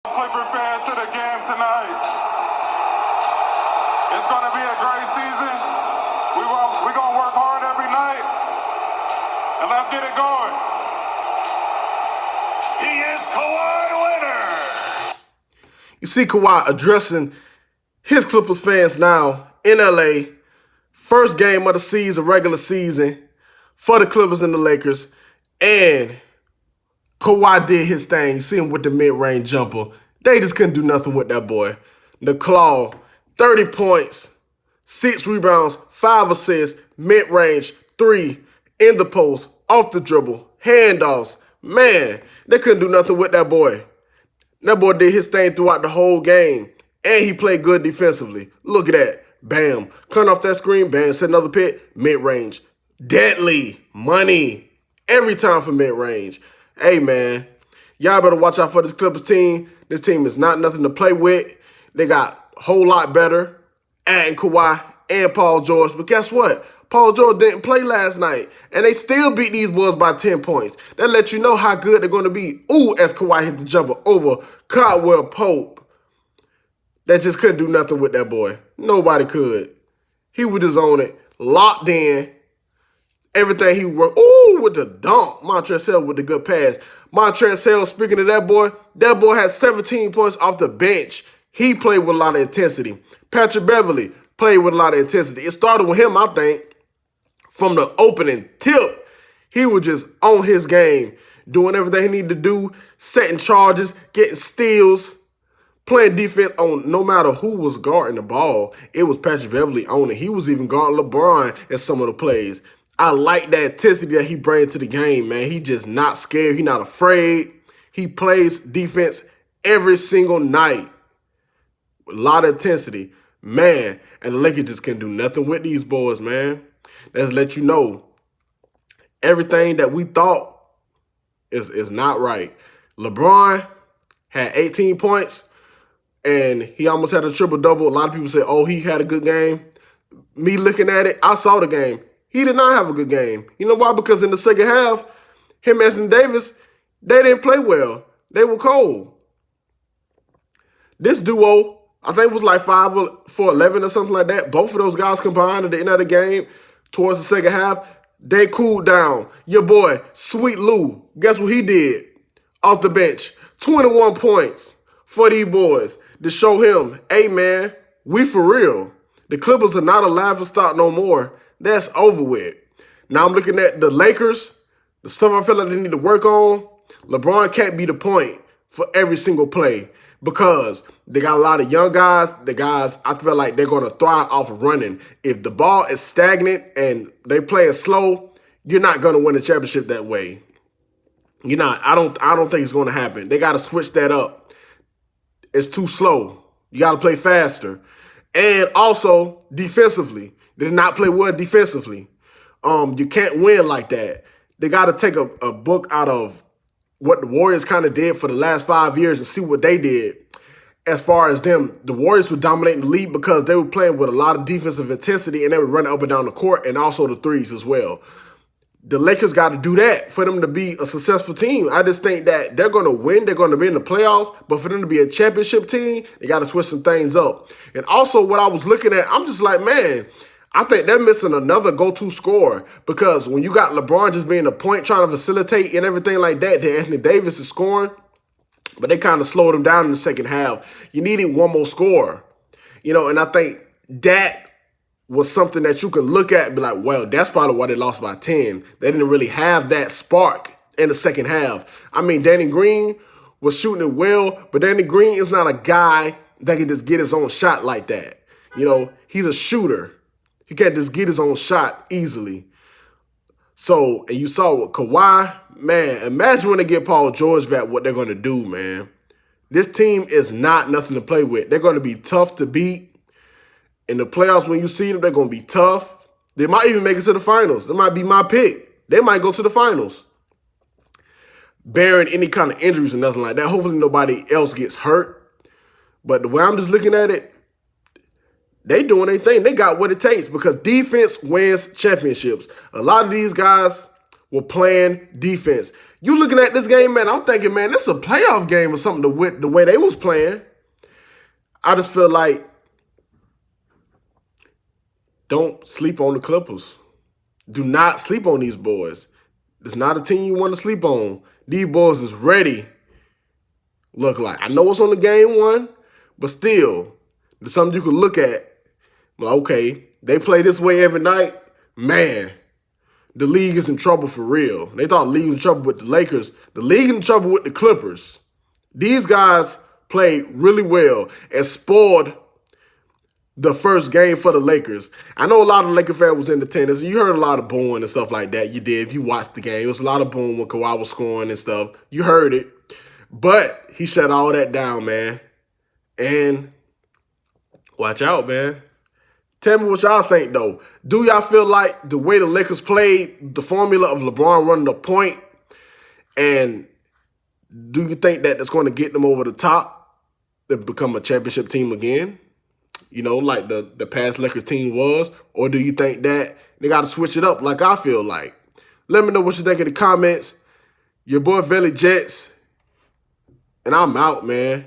Clipper fans to the game tonight. It's going to be a great season. We're going to work hard every night, and let's get it going. He is Kawhi Leonard. You see Kawhi addressing his Clippers fans now in LA. First game of the season, regular season, for the Clippers and the Lakers. And Kawhi did his thing. You see him with the mid-range jumper. They just couldn't do nothing with that boy. The Claw, 30 points, 6 rebounds, 5 assists, mid-range, 3, in the post, off the dribble, handoffs. Man, they couldn't do nothing with that boy. That boy did his thing throughout the whole game. And he played good defensively. Look at that. Bam. Cutting off that screen, bam, set another pick, mid-range. Deadly. Money. Every time for mid-range. Hey, man, y'all better watch out for this Clippers team. This team is not nothing to play with. They got a whole lot better, adding Kawhi and Paul George. But guess what? Paul George didn't play last night, and they still beat these Bulls by 10 points. That lets you know how good they're going to be. Ooh, as Kawhi hit the jumper over Caldwell Pope. That just couldn't do nothing with that boy. Nobody could. He was just on it, locked in. Everything he worked. Ooh, with the dunk. Montrezl Harrell with the good pass. Montrezl Harrell, speaking of that boy had 17 points off the bench. He played with a lot of intensity. Patrick Beverley played with a lot of intensity. It started with him, I think, from the opening tip. He was just on his game, doing everything he needed to do, setting charges, getting steals, playing defense on no matter who was guarding the ball. It was Patrick Beverley on it. He was even guarding LeBron in some of the plays. I like that intensity that he brings to the game, man. He just not scared. He not afraid. He plays defense every single night with a lot of intensity. Man, and the Lakers just can't do nothing with these boys, man. Let's let you know everything that we thought is not right. LeBron had 18 points, and he almost had a triple-double. A lot of people say, oh, he had a good game. Me looking at it, I saw the game. He did not have a good game. You know why? Because in the second half, him and Anthony Davis, they didn't play well. They were cold. This duo, I think it was like 5 for 11 or something like that. Both of those guys combined at the end of the game, towards the second half, they cooled down. Your boy, Sweet Lou, guess what he did? Off the bench, 21 points for these boys to show him, hey, man, we for real. The Clippers are not a laughingstock no more. That's over with. Now I'm looking at the Lakers, the stuff I feel like they need to work on. LeBron can't be the point for every single play because they got a lot of young guys. The guys, I feel like they're going to thrive off of running. If the ball is stagnant and they playing slow, you're not going to win a championship that way. You're not. I don't think it's going to happen. They got to switch that up. It's too slow. You got to play faster. And also defensively. They did not play well defensively. You can't win like that. They got to take a book out of what the Warriors kind of did for the last 5 years and see what they did. As far as them, the Warriors were dominating the league because they were playing with a lot of defensive intensity and they were running up and down the court and also the threes as well. The Lakers got to do that for them to be a successful team. I just think that they're going to win. They're going to be in the playoffs. But for them to be a championship team, they got to switch some things up. And also what I was looking at, I'm just like, man, I think they're missing another go-to scorer because when you got LeBron just being a point, trying to facilitate and everything like that, then Anthony Davis is scoring, but they kind of slowed him down in the second half. You needed one more scorer, and I think that was something that you can look at and be like, well, that's probably why they lost by 10. They didn't really have that spark in the second half. I mean, Danny Green was shooting it well, but Danny Green is not a guy that can just get his own shot like that. He's a shooter. He can't just get his own shot easily. So, and you saw with Kawhi, man, imagine when they get Paul George back, what they're going to do, man. This team is not nothing to play with. They're going to be tough to beat. In the playoffs, when you see them, they're going to be tough. They might even make it to the finals. That might be my pick. They might go to the finals. Bearing any kind of injuries or nothing like that. Hopefully nobody else gets hurt. But the way I'm just looking at it, they doing their thing. They got what it takes because defense wins championships. A lot of these guys were playing defense. You looking at this game, man, I'm thinking, man, this is a playoff game or something with the way they was playing. I just feel like don't sleep on the Clippers. Do not sleep on these boys. It's not a team you want to sleep on. These boys is ready. Look like. I know it's on the game one, but still, there's something you can look at. Like, okay, they play this way every night. Man, the league is in trouble for real. They thought the league was in trouble with the Lakers. The league in trouble with the Clippers. These guys played really well and spoiled the first game for the Lakers. I know a lot of Laker fans was in attendance. You heard a lot of booing and stuff like that. You did. If you watched the game, it was a lot of booing when Kawhi was scoring and stuff. You heard it. But he shut all that down, man. And watch out, man. Tell me what y'all think, though. Do y'all feel like the way the Lakers played, the formula of LeBron running the point, and do you think that that's going to get them over the top and become a championship team again? You know, like the past Lakers team was? Or do you think that they got to switch it up like I feel like? Let me know what you think in the comments. Your boy Velly Jets. And I'm out, man.